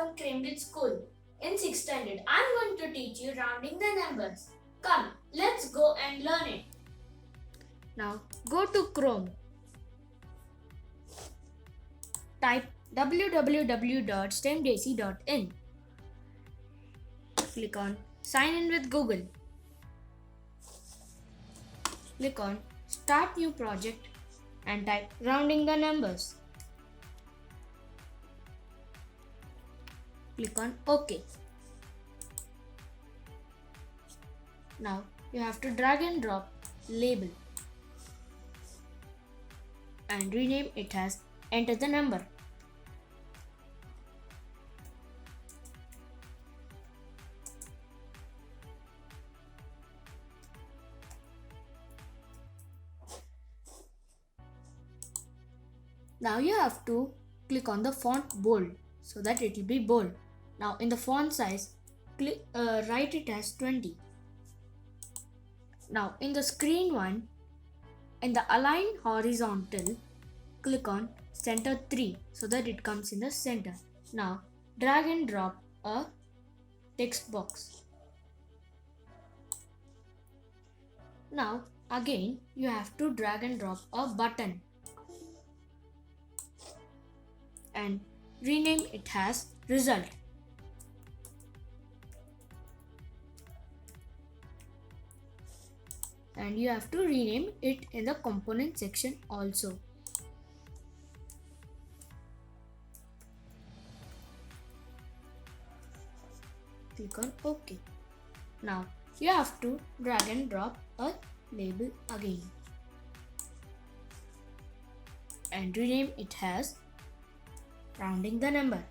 from Cambridge School. In 6th standard, I am going to teach you rounding the numbers. Come, let's go and learn it. Now, go to Chrome. Type www.stemdesi.in. Click on Sign in with Google. Click on Start New Project and type Rounding the Numbers. Click on OK. Now you have to drag and drop label and rename it as Enter the Number. Now you have to click on the font bold so that it will be bold. Now in the font size, write it as 20. Now in the screen 1, in the align horizontal, click on center 3 so that it comes in the center. Now drag and drop a text box. Now again you have to drag and drop a button and rename it as Result. And you have to rename it in the component section also. Click on OK. Now you have to drag and drop a label again and rename it as Rounding the Number.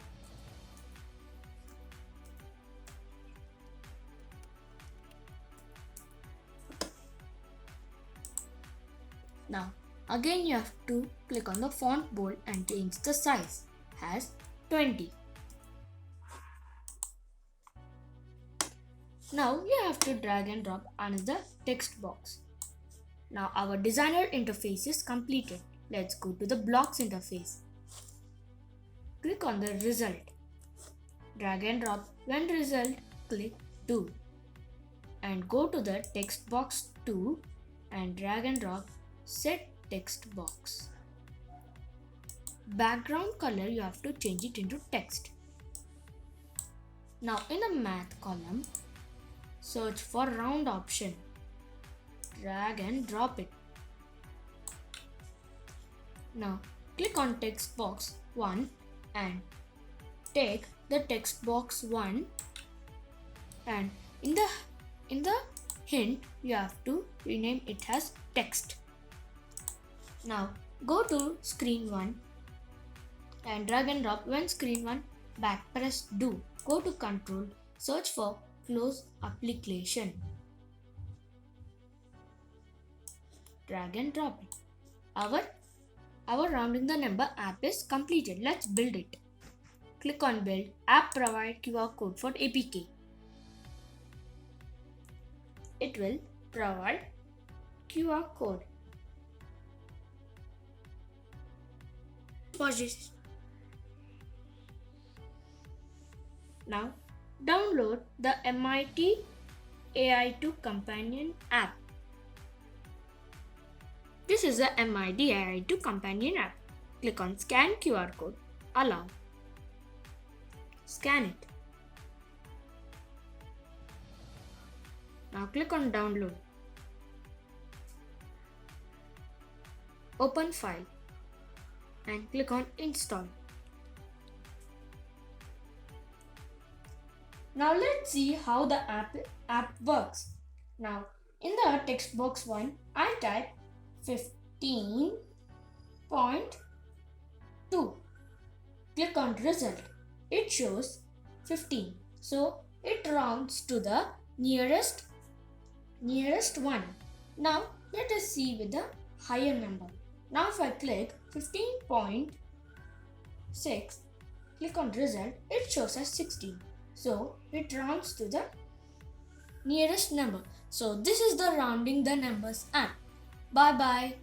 Now again you have to click on the font bold and change the size as 20. Now you have to drag and drop another text box. Now our designer interface is completed. Let's go to the blocks interface. Click on the result. Drag and drop when result, click 2 and go to the text box 2 and drag and drop set text box. Background color you have to change it into text. Now in the math column, search for round option. Drag and drop it. Now click on text box 1 and take the text box 1 and in the hint you have to rename it as text. Now go to screen 1 and drag and drop when screen 1 back press do. Go to control, search for close application. Drag and drop it. Our rounding the number app is completed. Let's build it. Click on build. App provide QR code for APK. It will provide QR code. Pause this. Now download the MIT AI2 companion app. This is the MIT AI2 companion app. Click on scan QR code. Allow. Scan it. Now click on download. Open file and click on install. Now let's see how the app works. Now in the text box 1, I type 15.2. Click on result. It shows 15. So it rounds to the nearest one. Now let us see with the higher number. Now if I click 15.6, click on result, it shows as 16. So it rounds to the nearest number. So this is the rounding the numbers app. Bye bye.